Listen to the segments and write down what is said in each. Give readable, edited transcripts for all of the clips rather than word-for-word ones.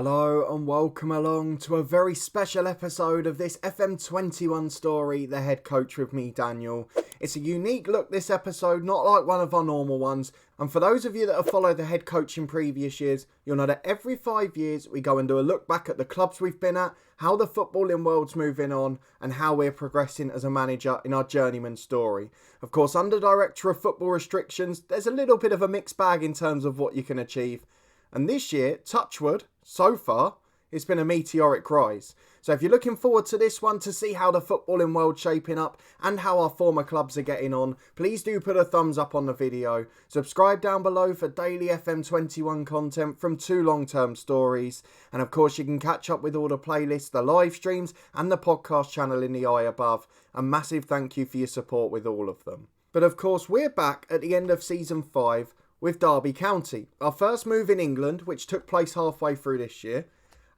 Hello and welcome along to a very special episode of this FM21 story, The Head Coach with me, Daniel. It's a unique look this episode, not like one of our normal ones. And for those of you that have followed The Head Coach in previous years, you'll know that every 5 years we go and do a look back at the clubs we've been at, how the footballing world's moving on, and how we're progressing as a manager in our journeyman story. Of course, under Director of Football restrictions, there's a little bit of a mixed bag in terms of what you can achieve. And this year, touch wood, so far, it's been a meteoric rise. So if you're looking forward to this one to see how the footballing world's shaping up and how our former clubs are getting on, please do put a thumbs up on the video. Subscribe down below for daily FM21 content from 2 long-term stories. And of course, you can catch up with all the playlists, the live streams and the podcast channel in the eye above. A massive thank you for your support with all of them. But of course, we're back at the end of Season 5 with Derby County, our first move in England, which took place halfway through this year.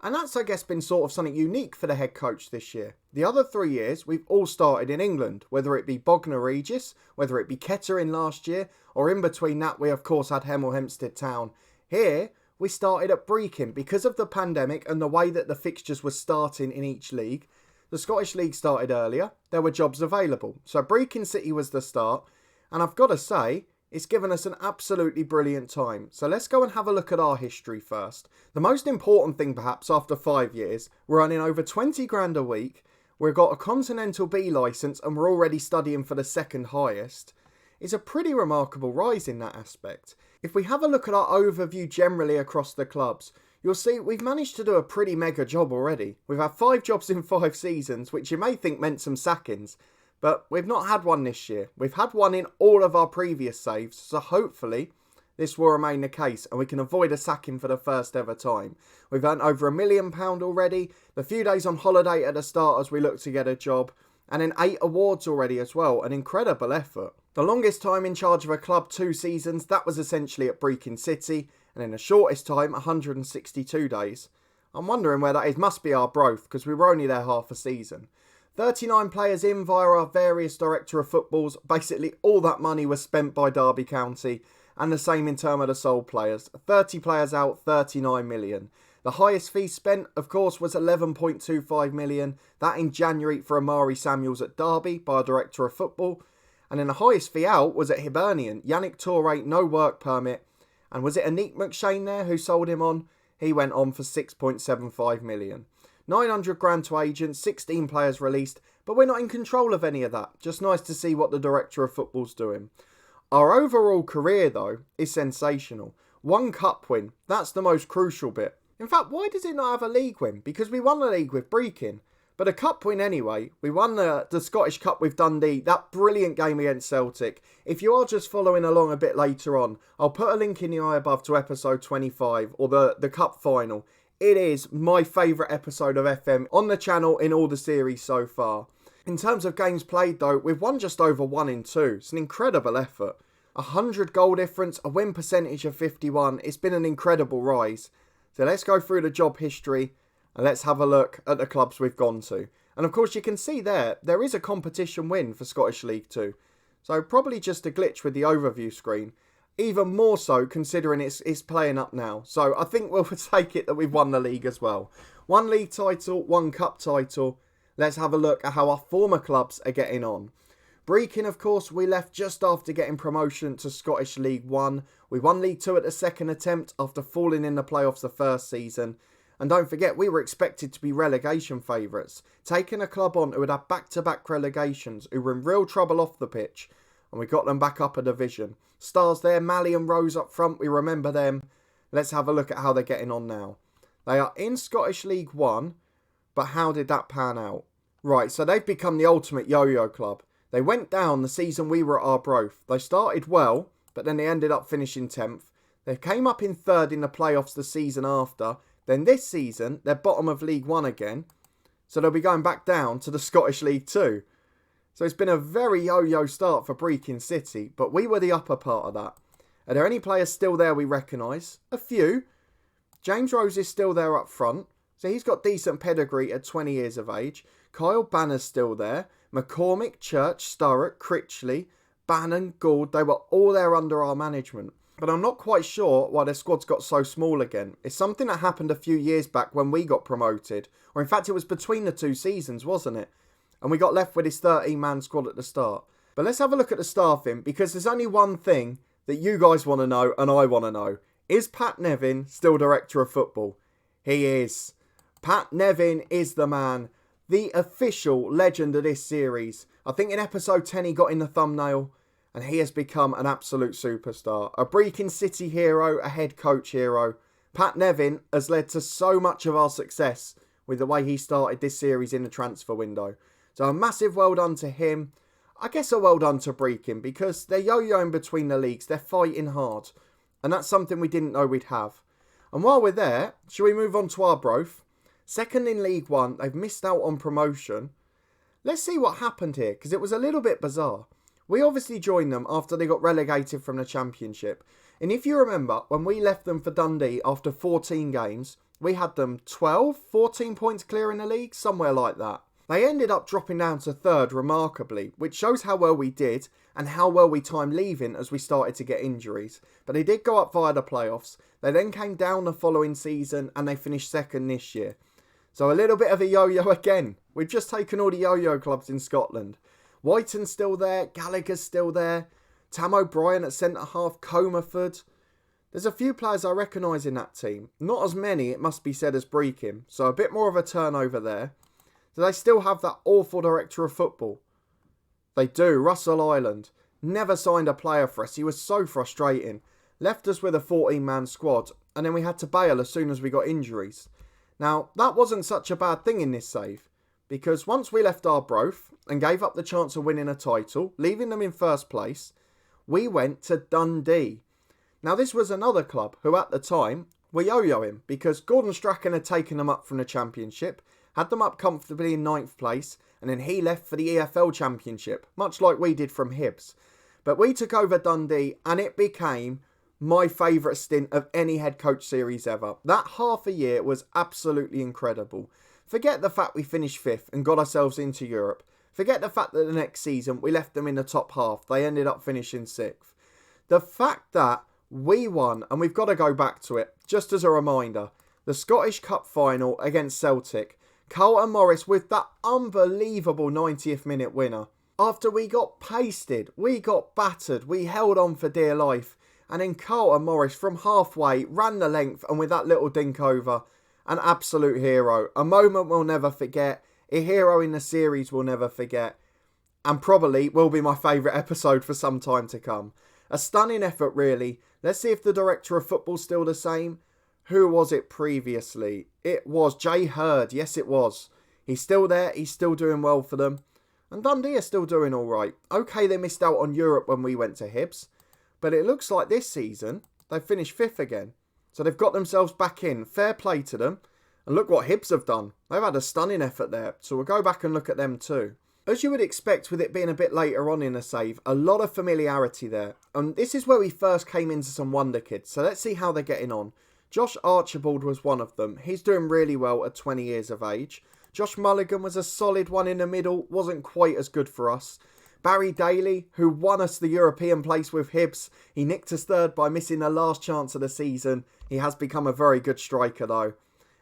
And that's, I guess, been sort of something unique for the head coach this year. The other 3 years, we've all started in England, whether it be Bognor Regis, whether it be Kettering last year, or in between that, we of course had Hemel Hempstead Town. Here, we started at Brechin. Because of the pandemic and the way that the fixtures were starting in each league, the Scottish League started earlier, there were jobs available. So Brechin City was the start, and I've got to say, it's given us an absolutely brilliant time. So let's go and have a look at our history first. The most important thing perhaps after 5 years, we're earning over 20 grand a week, we've got a Continental B licence and we're already studying for the second highest. It's a pretty remarkable rise in that aspect. If we have a look at our overview generally across the clubs, you'll see we've managed to do a pretty mega job already. We've had 5 jobs in 5 seasons, which you may think meant some sackings. But we've not had one this year. We've had one in all of our previous saves, so hopefully this will remain the case and we can avoid a sacking for the first ever time. We've earned over £1 million already, the few days on holiday at the start as we look to get a job, and then 8 awards already as well, an incredible effort. The longest time in charge of a club, 2 seasons, that was essentially at Brechin City, and in the shortest time, 162 days. I'm wondering where that is, must be Arbroath, because we were only there half a season. 39 players in via our various Director of Footballs. Basically all that money was spent by Derby County, and the same in terms of the sold players. 30 players out, 39 million. The highest fee spent, of course, was 11.25 million. That in January for Amari Samuels at Derby by our Director of Football. And then the highest fee out was at Hibernian. Yannick Toure, no work permit. And was it Anik McShane there who sold him on? He went on for 6.75 million. 900 grand to agents, 16 players released, but we're not in control of any of that. Just nice to see what the Director of Football's doing. Our overall career, though, is sensational. 1 cup win, that's the most crucial bit. In fact, why does it not have a league win? Because we won the league with Brechin. But a cup win anyway. We won the Scottish Cup with Dundee, that brilliant game against Celtic. If you are just following along a bit later on, I'll put a link in the eye above to episode 25, or the cup final. It is my favourite episode of FM on the channel in all the series so far. In terms of games played though, we've won just over 1 in 2. It's an incredible effort. 100 goal difference, a win percentage of 51. It's been an incredible rise. So let's go through the job history and let's have a look at the clubs we've gone to. And of course you can see there is a competition win for Scottish League 2. So probably just a glitch with the overview screen. Even more so considering it's playing up now. So I think we'll take it that we've won the league as well. 1 league title, 1 cup title. Let's have a look at how our former clubs are getting on. Brechin, of course, we left just after getting promotion to Scottish League 1. We won League 2 at the second attempt after falling in the playoffs the first season. And don't forget, we were expected to be relegation favourites. Taking a club on who would have back-to-back relegations, who were in real trouble off the pitch. And we got them back up a division. Stars there, Malley and Rose up front, we remember them. Let's have a look at how they're getting on now. They are in Scottish League 1, but how did that pan out? Right, so they've become the ultimate yo-yo club. They went down the season we were at Arbroath. They started well, but then they ended up finishing 10th. They came up in 3rd in the playoffs the season after. Then this season, they're bottom of League 1 again. So they'll be going back down to the Scottish League 2. So it's been a very yo-yo start for Brechin City, but we were the upper part of that. Are there any players still there we recognise? A few. James Rose is still there up front, so he's got decent pedigree at 20 years of age. Kyle Banner's still there. McCormick, Church, Sturrock, Critchley, Bannon, Gould, they were all there under our management. but I'm not quite sure why their squad's got so small again. It's something that happened a few years back when we got promoted, or in fact it was between the two seasons, wasn't it? And we got left with this 13-man squad at the start. But let's have a look at the staffing, because there's only one thing that you guys want to know and I want to know. Is Pat Nevin still director of football? He is. Pat Nevin is the man, the official legend of this series. I think in episode 10 he got in the thumbnail, and he has become an absolute superstar. A Brechin City hero, a head coach hero. Pat Nevin has led to so much of our success with the way he started this series in the transfer window. So a massive well done to him. I guess a well done to Brechin, because they're yo-yoing between the leagues. They're fighting hard. And that's something we didn't know we'd have. And while we're there, shall we move on to Arbroath? Second in League One, they've missed out on promotion. Let's see what happened here, because it was a little bit bizarre. We obviously joined them after they got relegated from the Championship. And if you remember, when we left them for Dundee after 14 games, we had them 12, 14 points clear in the league, somewhere like that. They ended up dropping down to third remarkably, which shows how well we did and how well we timed leaving as we started to get injuries. But they did go up via the playoffs. They then came down the following season and they finished second this year. So a little bit of a yo-yo again. We've just taken all the yo-yo clubs in Scotland. Whiten's still there, Gallagher's still there, Tam O'Brien at centre-half, Comerford. There's a few players I recognise in that team. Not as many, it must be said, as Brechin, so a bit more of a turnover there. Do they still have that awful director of football? They do, Russell Ireland. Never signed a player for us, he was so frustrating. Left us with a 14-man squad, and then we had to bail as soon as we got injuries. Now, that wasn't such a bad thing in this save, because once we left Arbroath and gave up the chance of winning a title, leaving them in first place, we went to Dundee. Now, this was another club who at the time were yo-yoing, because Gordon Strachan had taken them up from the Championship, had them up comfortably in 9th place, and then he left for the EFL Championship, much like we did from Hibs. But we took over Dundee and it became my favourite stint of any head coach series ever. That half a year was absolutely incredible. Forget the fact we finished 5th and got ourselves into Europe. Forget the fact that the next season we left them in the top half. They ended up finishing 6th. The fact that we won, and we've got to go back to it, just as a reminder, the Scottish Cup final against Celtic. Carlton Morris with that unbelievable 90th minute winner. After we got pasted, we got battered, we held on for dear life. And then Carlton Morris from halfway ran the length, and with that little dink over, an absolute hero. A moment we'll never forget. A hero in the series we'll never forget. And probably will be my favourite episode for some time to come. A stunning effort really. Let's see if the director of football's still the same. Who was it previously? It was Jay Hurd. Yes, it was. He's still there. He's still doing well for them. And Dundee are still doing all right. Okay, they missed out on Europe when we went to Hibs. But it looks like this season, they've finished 5th again. So they've got themselves back in. Fair play to them. And look what Hibs have done. They've had a stunning effort there. So we'll go back and look at them too. As you would expect with it being a bit later on in the save, a lot of familiarity there. And this is where we first came into some wonder kids. So let's see how they're getting on. Josh Archibald was one of them. He's doing really well at 20 years of age. Josh Mulligan was a solid one in the middle. Wasn't quite as good for us. Barry Daly, who won us the European place with Hibs. He nicked us third by missing the last chance of the season. He has become a very good striker though.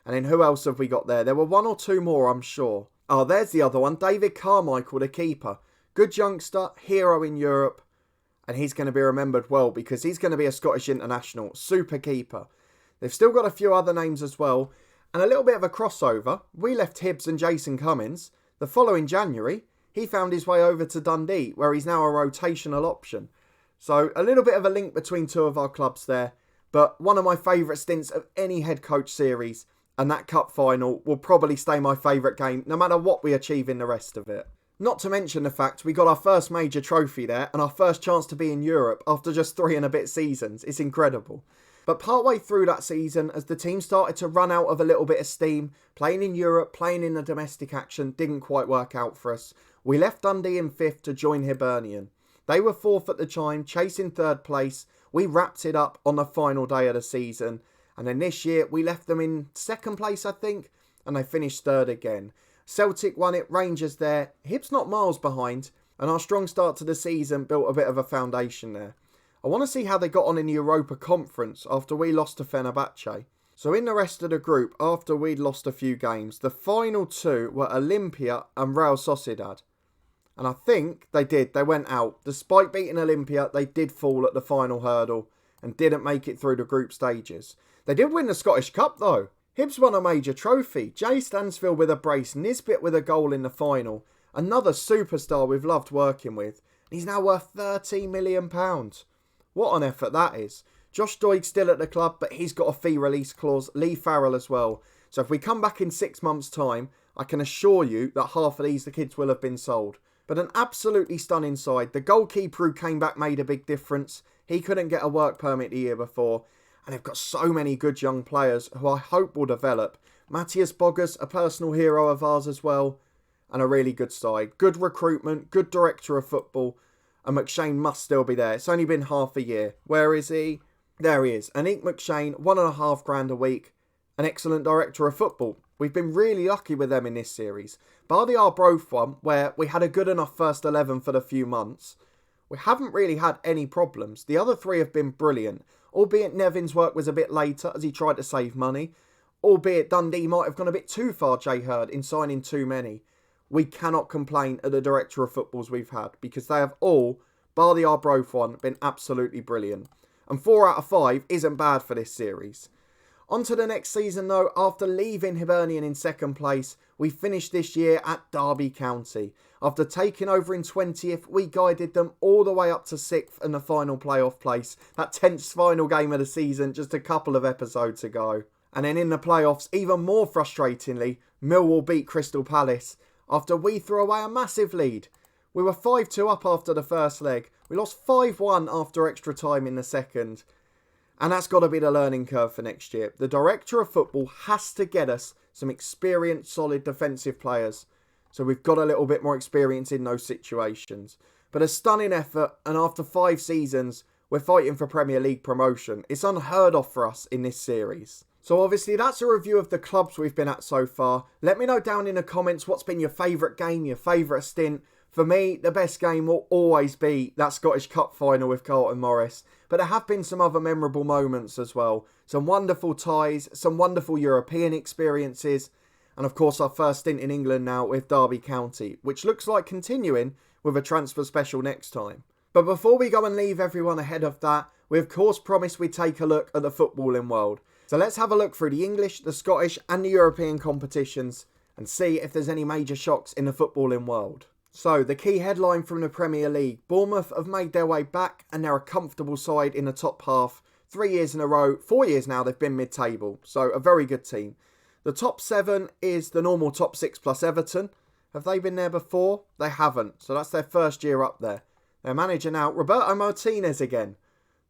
And then who else have we got there? There were one or two more, I'm sure. Oh, there's the other one. David Carmichael, the keeper. Good youngster, hero in Europe. And he's going to be remembered well because he's going to be a Scottish international. Super keeper. They've still got a few other names as well. And a little bit of a crossover. We left Hibs and Jason Cummins. The following January, he found his way over to Dundee, where he's now a rotational option. So a little bit of a link between two of our clubs there. But one of my favourite stints of any head coach series. And that cup final will probably stay my favourite game, no matter what we achieve in the rest of it. Not to mention the fact we got our first major trophy there and our first chance to be in Europe after just 3 and a bit seasons. It's incredible. But partway through that season, as the team started to run out of a little bit of steam, playing in Europe, playing in the domestic action, didn't quite work out for us. We left Dundee in 5th to join Hibernian. They were 4th at the time, chasing 3rd place. We wrapped it up on the final day of the season. And then this year, we left them in 2nd place, I think, and they finished 3rd again. Celtic won it, Rangers there. Hibs not miles behind, and our strong start to the season built a bit of a foundation there. I want to see how they got on in the Europa Conference after we lost to Fenerbahce. So in the rest of the group, after we'd lost a few games, the final two were Olimpia and Real Sociedad. And I think they went out. Despite beating Olimpia, they did fall at the final hurdle and didn't make it through the group stages. They did win the Scottish Cup though. Hibs won a major trophy. Jay Stansfield with a brace, Nisbet with a goal in the final. Another superstar we've loved working with. He's now worth £13 million. What an effort that is. Josh Doig's still at the club, but he's got a fee release clause. Lee Farrell as well. So if we come back in 6 months' time, I can assure you that half of the kids will have been sold. But an absolutely stunning side. The goalkeeper who came back made a big difference. He couldn't get a work permit the year before. And they've got so many good young players who I hope will develop. Matthias Boggers, a personal hero of ours as well. And a really good side. Good recruitment, good director of football. And McShane must still be there. It's only been half a year. Where is he? There he is. Anik McShane, £1.5 a week. An excellent director of football. We've been really lucky with them in this series. Bar the Arbroath one, where we had a good enough first 11 for the few months, we haven't really had any problems. The other three have been brilliant, albeit Nevin's work was a bit later as he tried to save money, albeit Dundee might have gone a bit too far, Jay Hurd, in signing too many. We cannot complain at the director of footballs we've had, because they have all, bar the Arbroath one, been absolutely brilliant. And 4 out of 5 isn't bad for this series. On to the next season though, after leaving Hibernian in second place, we finished this year at Derby County. After taking over in 20th, we guided them all the way up to 6th and the final playoff place. That tense final game of the season just a couple of episodes ago. And then in the playoffs, even more frustratingly, Millwall beat Crystal Palace after we threw away a massive lead. We were 5-2 up after the first leg. We lost 5-1 after extra time in the second. And that's got to be the learning curve for next year. The director of football has to get us some experienced, solid defensive players. So we've got a little bit more experience in those situations. But a stunning effort, and after 5 seasons, we're fighting for Premier League promotion. It's unheard of for us in this series. So obviously that's a review of the clubs we've been at so far. Let me know down in the comments what's been your favourite game, your favourite stint. For me, the best game will always be that Scottish Cup final with Carlton Morris. But there have been some other memorable moments as well. Some wonderful ties, some wonderful European experiences. And of course our first stint in England now with Derby County, which looks like continuing with a transfer special next time. But before we go and leave everyone ahead of that, we of course promised we'd take a look at the footballing world. So let's have a look through the English, the Scottish and the European competitions and see if there's any major shocks in the footballing world. So, the key headline from the Premier League. Bournemouth have made their way back and they're a comfortable side in the top half. 3 years in a row, 4 years now they've been mid-table. So, a very good team. The top 7 is the normal top 6 plus Everton. Have they been there before? They haven't. So, that's their first year up there. Their manager now, Roberto Martinez again.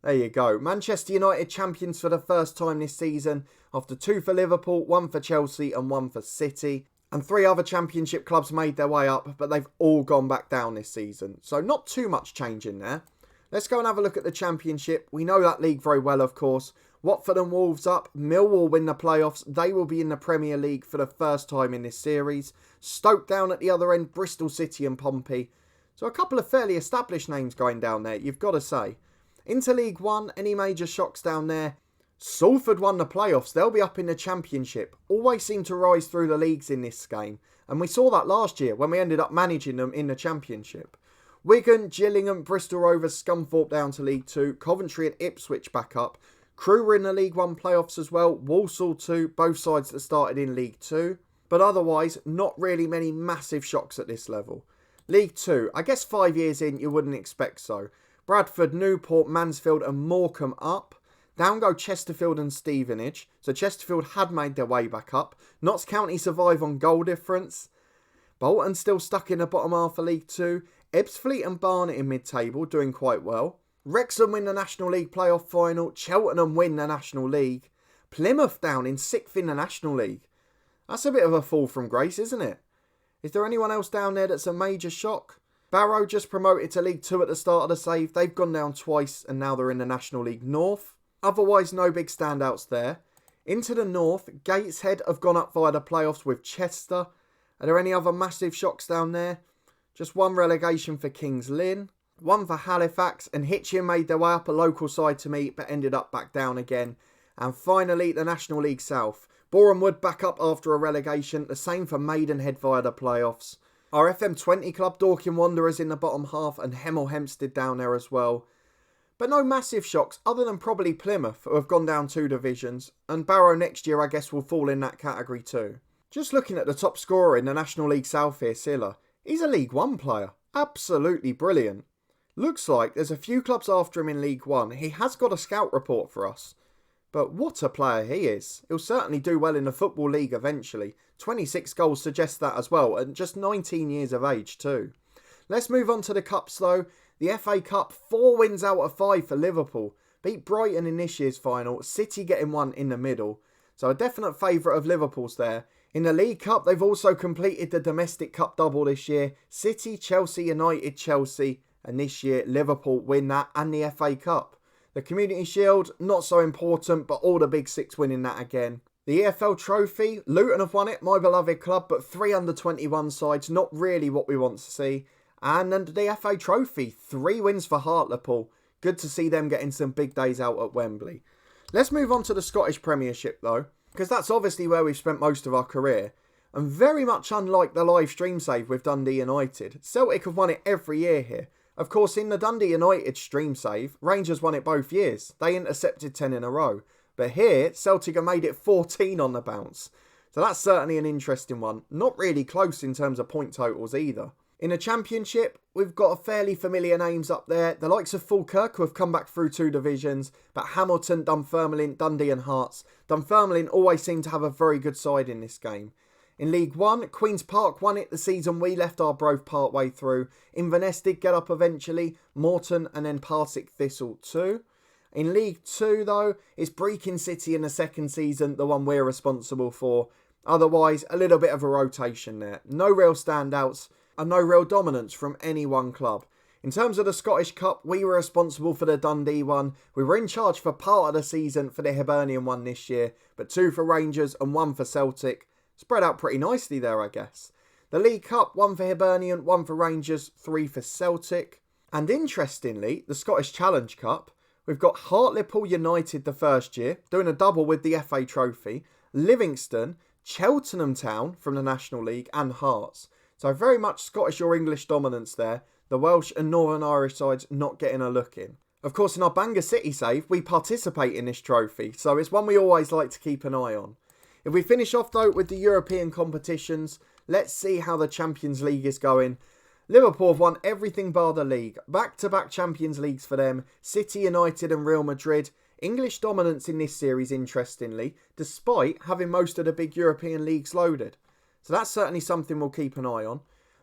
There you go. Manchester United champions for the first time this season. After 2 for Liverpool, 1 for Chelsea and 1 for City. And 3 other championship clubs made their way up, but they've all gone back down this season. So not too much change in there. Let's go and have a look at the championship. We know that league very well, of course. Watford and Wolves up. Millwall win the playoffs. They will be in the Premier League for the first time in this series. Stoke down at the other end. Bristol City and Pompey. So a couple of fairly established names going down there, you've got to say. Into League One, any major shocks down there? Salford won the playoffs. They'll be up in the championship. Always seem to rise through the leagues in this game. And we saw that last year when we ended up managing them in the championship. Wigan, Gillingham, Bristol Rovers, Scunthorpe down to League 2. Coventry and Ipswich back up. Crewe were in the League 1 playoffs as well. Walsall too. Both sides that started in League 2. But otherwise, not really many massive shocks at this level. League 2. I guess 5 years in, you wouldn't expect so. Bradford, Newport, Mansfield and Morecambe up. Down go Chesterfield and Stevenage. So Chesterfield had made their way back up. Notts County survive on goal difference. Bolton still stuck in the bottom half of League 2. Ebbsfleet and Barnet in mid-table, doing quite well. Wrexham win the National League playoff final. Cheltenham win the National League. Plymouth down in 6th in the National League. That's a bit of a fall from grace, isn't it? Is there anyone else down there that's a major shock? Barrow just promoted to League 2 at the start of the save. They've gone down twice and now they're in the National League North. Otherwise, no big standouts there. Into the North, Gateshead have gone up via the playoffs with Chester. Are there any other massive shocks down there? Just one relegation for Kings Lynn. one for Halifax, and Hitchin made their way up a local side to meet but ended up back down again. And finally, the National League South. Boreham Wood back up after a relegation, the same for Maidenhead via the playoffs. Our FM20 club, Dorking Wanderers in the bottom half, and Hemel Hempstead down there as well. But no massive shocks, other than probably Plymouth, who have gone down 2 divisions, and Barrow next year I guess will fall in that category too. Just looking at the top scorer in the National League South here, Silla, he's a League One player. Absolutely brilliant. Looks like there's a few clubs after him in League One. He has got a scout report for us. But what a player he is. He'll certainly do well in the Football League eventually. 26 goals suggest that as well, and just 19 years of age too. Let's move on to the Cups though. The FA Cup, 4 wins out of 5 for Liverpool. Beat Brighton in this year's final, City getting 1 in the middle. So a definite favourite of Liverpool's there. In the League Cup, they've also completed the domestic cup double this year. City, Chelsea, United, Chelsea. And this year, Liverpool win that and the FA Cup. The Community Shield, not so important, but all the big 6 winning that again. The EFL Trophy, Luton have won it, my beloved club, but 3 under-21 sides, not really what we want to see. And then the FA Trophy, 3 wins for Hartlepool. Good to see them getting some big days out at Wembley. Let's move on to the Scottish Premiership though, because that's obviously where we've spent most of our career. And very much unlike the live stream save with Dundee United, Celtic have won it every year here. Of course, in the Dundee United stream save, Rangers won it both years. They intercepted 10 in a row. But here, Celtic have made it 14 on the bounce. So that's certainly an interesting one. Not really close in terms of point totals either. In the Championship, we've got a fairly familiar names up there. The likes of Falkirk, who have come back through 2 divisions. But Hamilton, Dunfermline, Dundee and Hearts. Dunfermline always seem to have a very good side in this game. In League 1, Queen's Park won it the season we left Arbroath part way through. Inverness did get up eventually, Morton and then Partick Thistle too. In League 2 though, it's Brechin City in the second season, the one we're responsible for. Otherwise, a little bit of a rotation there. No real standouts and no real dominance from any one club. In terms of the Scottish Cup, we were responsible for the Dundee one. We were in charge for part of the season for the Hibernian one this year, but 2 for Rangers and 1 for Celtic. Spread out pretty nicely there, I guess. The League Cup, 1 for Hibernian, 1 for Rangers, 3 for Celtic. And interestingly, the Scottish Challenge Cup, we've got Hartlepool United the first year, doing a double with the FA Trophy, Livingston, Cheltenham Town from the National League and Hearts. So very much Scottish or English dominance there. The Welsh and Northern Irish sides not getting a look in. Of course, in our Bangor City save, we participate in this trophy, so it's one we always like to keep an eye on. If we finish off though with the European competitions, let's see how the Champions League is going. Liverpool have won everything bar the league. Back-to-back Champions Leagues for them. City, United and Real Madrid. English dominance in this series, interestingly, despite having most of the big European leagues loaded. So that's certainly something we'll keep an eye on.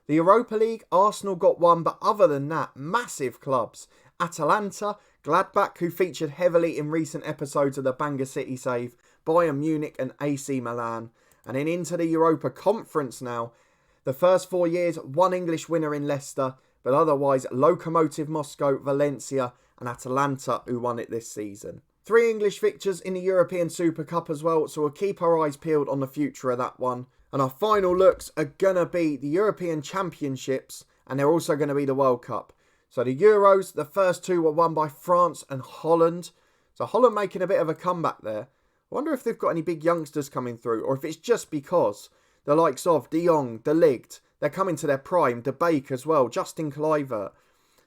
The Europa League, Arsenal got 1, but other than that, massive clubs. Atalanta, Gladbach, who featured heavily in recent episodes of the Bangor City save, Bayern Munich and AC Milan. And then into the Europa Conference now. The first 4 years, 1 English winner in Leicester, but otherwise Lokomotiv Moscow, Valencia and Atalanta who won it this season. 3 English victors in the European Super Cup as well, so we'll keep our eyes peeled on the future of that one. And our final looks are going to be the European Championships, and they're also going to be the World Cup. So the Euros, the first 2 were won by France and Holland. So Holland making a bit of a comeback there. I wonder if they've got any big youngsters coming through, or if it's just because the likes of De Jong, De Ligt, they're coming to their prime, De Beek as well, Justin Kluivert.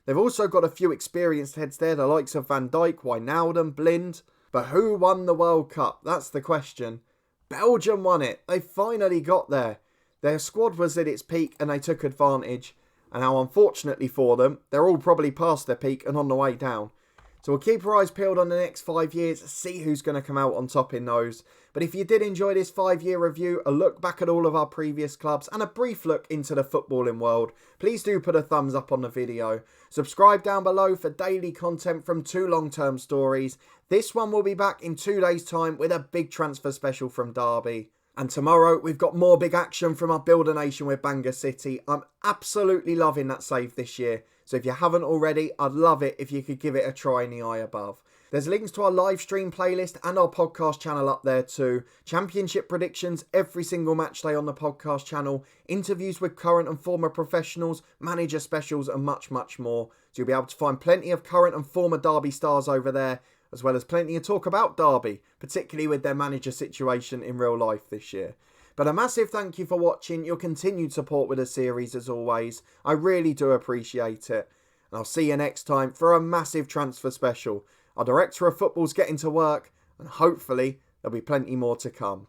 They've also got a few experienced heads there, the likes of Van Dijk, Wijnaldum, Blind. But who won the World Cup? That's the question. Belgium won it. They finally got there. Their squad was at its peak and they took advantage. And now, unfortunately for them, they're all probably past their peak and on the way down. So we'll keep our eyes peeled on the next 5 years, see who's going to come out on top in those. But if you did enjoy this 5-year review, a look back at all of our previous clubs and a brief look into the footballing world, please do put a thumbs up on the video. Subscribe down below for daily content from 2 long-term stories. This one will be back in 2 days' time with a big transfer special from Derby. And tomorrow, we've got more big action from our Builder Nation with Bangor City. I'm absolutely loving that save this year. So if you haven't already, I'd love it if you could give it a try in the eye above. There's links to our live stream playlist and our podcast channel up there too. Championship predictions every single match day on the podcast channel. Interviews with current and former professionals, manager specials and much, much more. So you'll be able to find plenty of current and former Derby stars over there, as well as plenty of talk about Derby, particularly with their manager situation in real life this year. But a massive thank you for watching, your continued support with the series as always. I really do appreciate it. And I'll see you next time for a massive transfer special. Our director of football's getting to work, and hopefully there'll be plenty more to come.